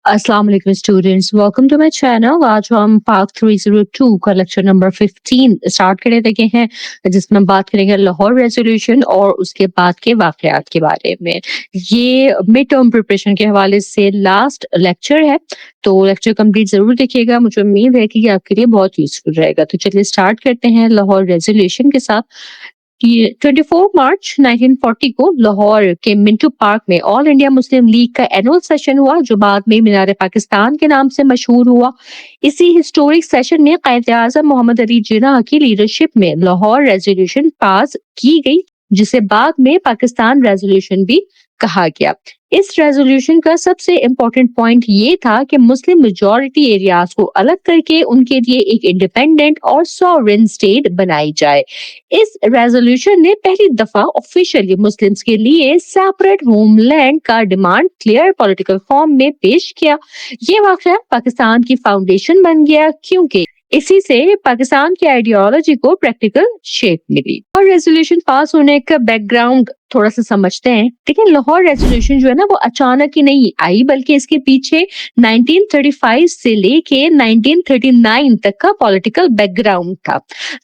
अस्सलाम वालेकुम students, welcome to my channel. आज हम पार्ट 302 का लेक्चर नंबर 15 स्टार्ट करे लगे हैं, जिसमें हम बात करेंगे लाहौर रेजोल्यूशन और उसके बाद के वाकयात के बारे में। ये मिड टर्म प्रिपरेशन के हवाले से लास्ट लेक्चर है, तो लेक्चर कंप्लीट जरूर देखिएगा। मुझे उम्मीद है कि ये आपके लिए बहुत यूजफुल रहेगा। तो चलिए स्टार्ट करते हैं लाहौर रेजोल्यूशन के साथ। कि 24 मार्च 1940 को लाहौर के मिंटो पार्क में ऑल इंडिया मुस्लिम लीग का एनुअल सेशन हुआ, जो बाद में मीनार पाकिस्तान के नाम से मशहूर हुआ। इसी हिस्टोरिक सेशन में कायद आजम मोहम्मद अली जिन्ना की लीडरशिप में लाहौर रेजोल्यूशन पास की गई, जिसे बाद में पाकिस्तान रेजोल्यूशन भी कहा गया। इस रेजोल्यूशन का सबसे इम्पोर्टेंट पॉइंट ये था कि मुस्लिम मेजॉरिटी एरियाज को अलग करके उनके लिए एक इंडिपेंडेंट और सॉवरेन स्टेट बनाई जाए। इस रेजोल्यूशन ने पहली दफा ऑफिशियली मुस्लिम्स के लिए सेपरेट होमलैंड का डिमांड क्लियर पॉलिटिकल फॉर्म में पेश किया। ये वाकया पाकिस्तान की फाउंडेशन बन गया, क्योंकि इसी से पाकिस्तान की आइडियोलॉजी को प्रैक्टिकल शेप मिली। और रेजोल्यूशन पास होने का बैकग्राउंड थोड़ा सा समझते हैं। देखिए, लाहौर रेजोल्यूशन जो है ना, वो अचानक ही नहीं आई, बल्कि इसके पीछे 1935 से लेके 1939 तक का पॉलिटिकल बैकग्राउंड था।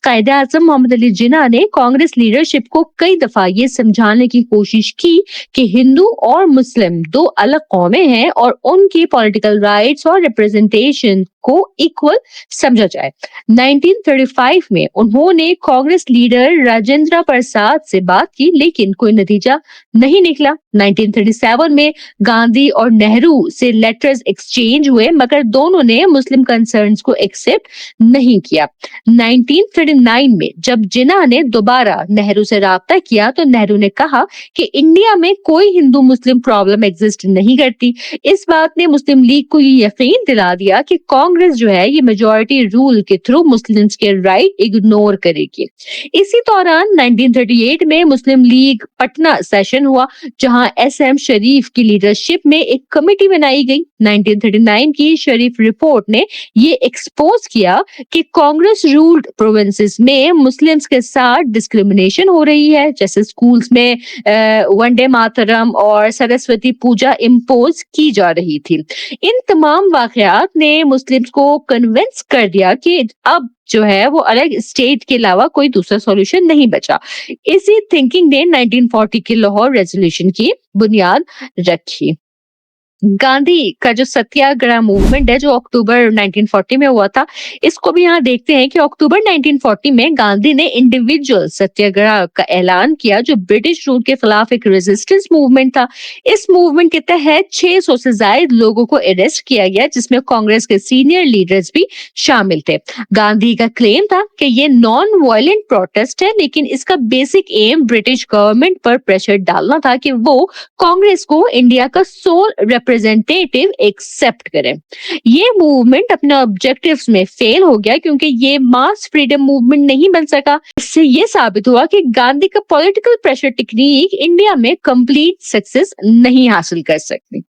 कायद आजम मोहम्मद अली जिन्ना ने कांग्रेस लीडरशिप को कई दफा ये समझाने की कोशिश की कि हिंदू और मुस्लिम दो अलग कौमें हैं और उनकी पॉलिटिकल राइट्स और रिप्रेजेंटेशन को इक्वल समझा जाए। 1935 में उन्होंने कांग्रेस लीडर राजेंद्र प्रसाद से बात की, लेकिन कोई नतीजा नहीं निकला। 1937 में गांधी और नेहरू से लेटर्स एक्सचेंज हुए, मगर दोनों ने मुस्लिम कंसर्न्स को एक्सेप्ट नहीं किया। 1939 में जब जिन्ना ने दोबारा नेहरू से राब्ता किया, तो नेहरू ने कहा कि इंडिया में कोई हिंदू मुस्लिम प्रॉब्लम एग्जिस्ट नहीं करती। इस बात ने मुस्लिम लीग को ये यकीन दिला दिया कि कांग्रेस जो है ये मेजॉरिटी रूल के थ्रू मुस्लिम्स के राइट इग्नोर करेगी। इसी दौरान 1938 में मुस्लिम लीग पटना सेशन हुआ, जहां एसएम शरीफ की लीडरशिप में एक कमेटी बनाई गई। 1939 की शरीफ रिपोर्ट ने ये एक्सपोज किया कि कांग्रेस रूल्ड प्रोविंसेस में मुस्लिम्स के साथ डिस्क्रिमिनेशन हो रही है, जैसे स्कूल्स में वंदे मातरम और सरस्वती पूजा इम्पोज की जा रही थी। इन तमाम वाकयात ने मुस्लिम्स को कन्विंस कर दिया कि अब जो है वो अलग स्टेट के अलावा कोई दूसरा सॉल्यूशन नहीं बचा। इसी थिंकिंग ने 1940 के लाहौर रेजोल्यूशन की बुनियाद रखी। गांधी का जो सत्याग्रह मूवमेंट है, जो अक्टूबर 1940 में हुआ था, इसको भी यहाँ देखते हैं कि अक्टूबर 1940 में गांधी ने इंडिविजुअल सत्याग्रह का ऐलान किया, जो ब्रिटिश रूल के खिलाफ एक रेजिस्टेंस मूवमेंट था। इस मूवमेंट के तहत 600 से ज्यादा लोगों को अरेस्ट किया गया, जिसमें कांग्रेस के सीनियर लीडर्स भी शामिल थे। गांधी का क्लेम था कि ये नॉन वायलेंट प्रोटेस्ट है, लेकिन इसका बेसिक एम ब्रिटिश गवर्नमेंट पर प्रेशर डालना था कि वो कांग्रेस को इंडिया का सोल रिप्रेजेंटेटिव एक्सेप्ट करें। ये मूवमेंट अपने ऑब्जेक्टिव्स में फेल हो गया, क्योंकि ये मास फ्रीडम मूवमेंट नहीं बन सका। इससे ये साबित हुआ कि गांधी का पॉलिटिकल प्रेशर टेक्निक इंडिया में कंप्लीट सक्सेस नहीं हासिल कर सकती।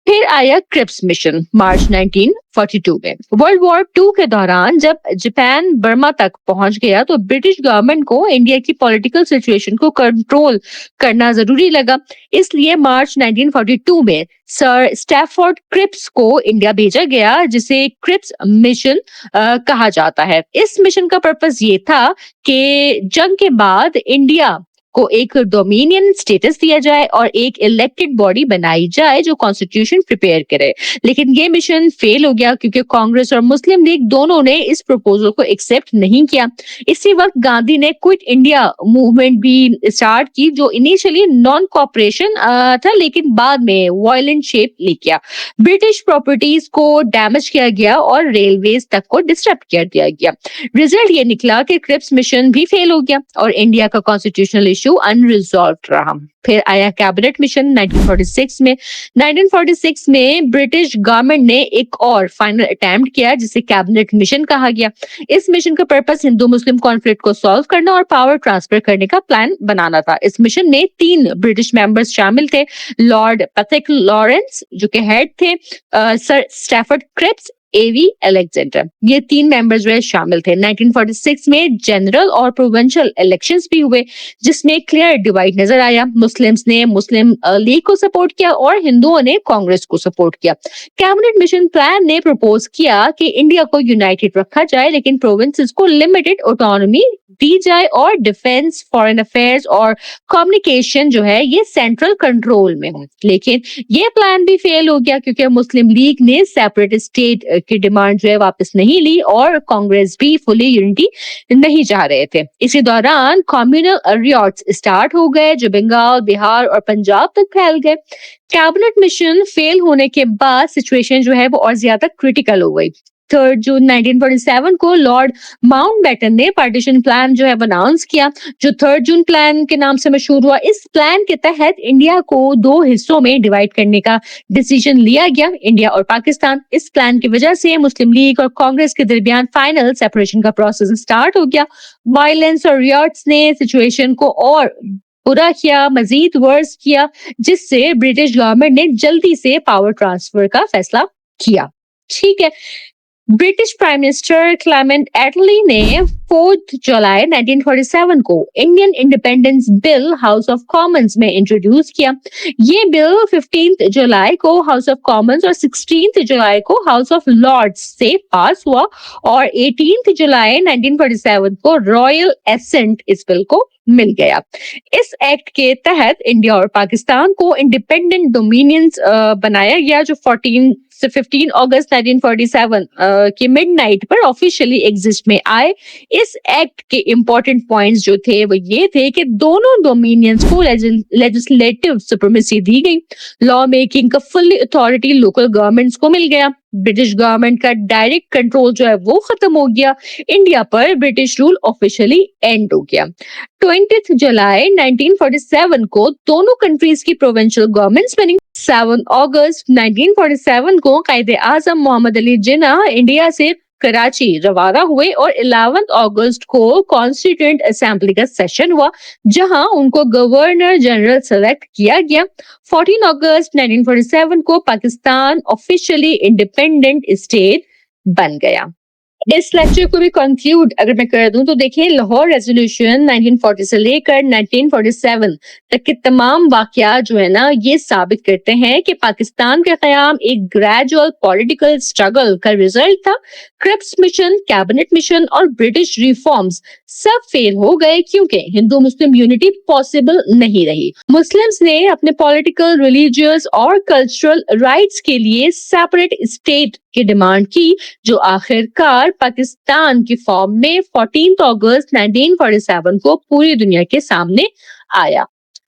फिर आया क्रिप्स मिशन मार्च 1942 में। वर्ल्ड वॉर 2 के दौरान जब जापान बर्मा तक पहुंच गया, तो ब्रिटिश गवर्नमेंट को इंडिया की पॉलिटिकल सिचुएशन को कंट्रोल करना जरूरी लगा। इसलिए मार्च 1942 में सर स्टैफोर्ड क्रिप्स को इंडिया भेजा गया, जिसे क्रिप्स मिशन कहा जाता है। इस मिशन का पर्पस ये था कि जंग के बाद इंडिया को एक डोमिनियन स्टेटस दिया जाए और एक इलेक्टेड बॉडी बनाई जाए जो कॉन्स्टिट्यूशन प्रिपेयर करे। लेकिन ये मिशन फेल हो गया, क्योंकि कांग्रेस और मुस्लिम लीग दोनों ने इस प्रपोजल को एक्सेप्ट नहीं किया। इसी वक्त गांधी ने क्विट इंडिया मूवमेंट भी स्टार्ट की, जो इनिशियली नॉन कॉपरेशन था, लेकिन बाद में वायलेंट शेप ले गया। ब्रिटिश प्रॉपर्टीज को डैमेज किया गया और रेलवेज तक को डिस्टर्ब कर दिया गया। रिजल्ट ये निकला कि क्रिप्स मिशन भी फेल हो गया और इंडिया का कॉन्स्टिट्यूशनल इशू अनरिजॉल्व्ड रहा। फिर आया कैबिनेट मिशन 1946 में। 1946 में ब्रिटिश गवर्नमेंट ने एक और फाइनल अटेम्प्ट किया, जिसे कैबिनेट मिशन कहा गया। इस मिशन का पर्पस हिंदू मुस्लिम कॉन्फ्लिक्ट को सॉल्व करना और पावर ट्रांसफर करने का प्लान बनाना था। इस मिशन में 3 ब्रिटिश मेंबर्स शामिल थे। लॉर्ड पैथिक लॉरेंस जो के हेड थे, सर स्टैफोर्ड क्रिप्स एवी अलेक्जेंडर। ये 3 मेंबर जो है शामिल थे। 1946 में जनरल और प्रोविंशियल इलेक्शंस भी हुए, जिसमें क्लियर डिवाइड नजर आया। मुस्लिम्स ने मुस्लिम लीग को सपोर्ट किया और हिंदुओं ने कांग्रेस को सपोर्ट किया। कैबिनेट मिशन प्लान ने प्रपोज किया कि इंडिया को यूनाइटेड रखा जाए, लेकिन प्रोविंसेस को लिमिटेड ऑटोनॉमी दी जाए और डिफेंस, फॉरेन अफेयर्स और कम्युनिकेशन जो है ये सेंट्रल कंट्रोल में हो। लेकिन ये प्लान भी फेल हो गया, क्योंकि मुस्लिम लीग ने सेपरेट स्टेट की डिमांड जो है वापस नहीं ली और कांग्रेस भी फुली यूनिटी नहीं चाह रहे थे। इसी दौरान कम्युनल रियॉट्स स्टार्ट हो गए, जो बंगाल, बिहार और पंजाब तक फैल गए। कैबिनेट मिशन फेल होने के बाद सिचुएशन जो है वो और ज्यादा क्रिटिकल हो गई। 3 जून 1947 को लॉर्ड माउंटबेटन ने पार्टीशन प्लान जो है अनाउंस किया, जो 3 जून प्लान के नाम से मशहूर हुआ। इस प्लान के तहत इंडिया को 2 हिस्सों में डिवाइड करने का डिसीजन लिया गया, इंडिया और पाकिस्तान। इस प्लान की वजह से मुस्लिम लीग और कांग्रेस के दरमियान फाइनल सेपरेशन का प्रोसेस स्टार्ट हो गया। वायलेंस और रियॉट्स ने सिचुएशन को और बुरा किया, मजीद वर्स किया, जिससे ब्रिटिश गवर्नमेंट ने जल्दी से पावर ट्रांसफर का फैसला किया। ठीक है, ब्रिटिश प्राइम मिनिस्टर क्लेमेंट एटली ने 4 जुलाई 1947 को Indian independence bill house of Commons में इंट्रोड्यूस किया। ये बिल 15 जुलाई को हाउस ऑफ कॉमन्स और 16 जुलाई को हाउस ऑफ लॉर्ड्स से पास हुआ और 18 जुलाई 1947 को रॉयल एसेंट इस बिल को मिल गया। इस एक्ट के तहत इंडिया और पाकिस्तान को इंडिपेंडेंट डोमिनियंस बनाया गया, जो 14 से 15 अगस्त 1947 के मिडनाइट पर ऑफिशियली एग्जिस्ट में आए। इस एक्ट के इंपॉर्टेंट पॉइंट्स जो थे वो ये थे कि दोनों डोमिनियंस को लेजिस्लेटिव सुप्रीमेसी दी गई, लॉ मेकिंग का फुल्ली अथॉरिटी लोकल गवर्नमेंट्स को मिल गया, ब्रिटिश गवर्नमेंट का डायरेक्ट कंट्रोल जो है वो खत्म हो गया, इंडिया पर ब्रिटिश रूल ऑफिशियली एंड हो गया। 20 जुलाई 1947 को दोनों कंट्रीज की प्रोविंशियल गवर्नमेंट्स बनी। 7 अगस्त 1947 को कायदे आजम मोहम्मद अली जिन्ना इंडिया से कराची रवाना हुए और 11 अगस्त को कॉन्स्टिट्यूएंट असेंबली का सेशन हुआ, जहां उनको गवर्नर जनरल सेलेक्ट किया गया। 14 अगस्त 1947 को पाकिस्तान ऑफिशियली इंडिपेंडेंट स्टेट बन गया। इस लेक्चर को भी कंक्लूड अगर मैं कर दूं तो देखिए, लाहौर रेजोल्यूशन 1940 से लेकर 1947 तक के तमाम वाकयात जो है ना ये साबित करते हैं कि पाकिस्तान का कयाम एक ग्रेजुअल पॉलिटिकल स्ट्रगल का रिजल्ट था। क्रिप्स मिशन, कैबिनेट मिशन और ब्रिटिश रिफॉर्म्स सब फेल हो गए, क्योंकि हिंदू मुस्लिम यूनिटी पॉसिबल नहीं रही। मुस्लिम्स ने अपने पॉलिटिकल, रिलीजियस और कल्चरल राइट्स के लिए सेपरेट स्टेट की डिमांड की, जो आखिरकार पाकिस्तान की फॉर्म में 14 अगस्त 1947 को पूरी दुनिया के सामने आया।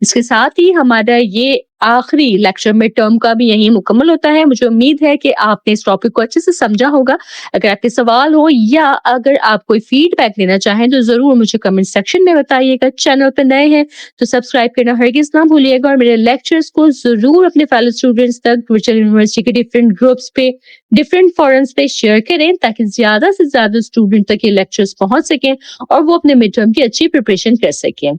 इसके साथ ही हमारा ये आखिरी लेक्चर मिड टर्म का भी यही मुकम्मल होता है। मुझे उम्मीद है कि आपने इस टॉपिक को अच्छे से समझा होगा। अगर आपके सवाल हो या अगर आप कोई फीडबैक देना चाहें तो जरूर मुझे कमेंट सेक्शन में बताइएगा। चैनल पर नए हैं तो सब्सक्राइब करना हरगिज ना भूलिएगा और मेरे लेक्चर्स को जरूर अपने फेलो स्टूडेंट्स तक वर्चुअल यूनिवर्सिटी के डिफरेंट ग्रुप्स पे, डिफरेंट फोरम्स पे शेयर करें, ताकि ज्यादा से ज्यादा स्टूडेंट तक ये लेक्चर्स पहुंच सकें और वो अपने मिड टर्म की अच्छी प्रिपरेशन कर सकें।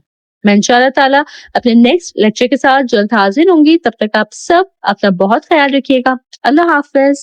मैं इंशाअल्लाह ताला अपने नेक्स्ट लेक्चर के साथ जल्द हाजिर होंगी। तब तक आप सब अपना बहुत ख्याल रखिएगा। अल्लाह हाफिज।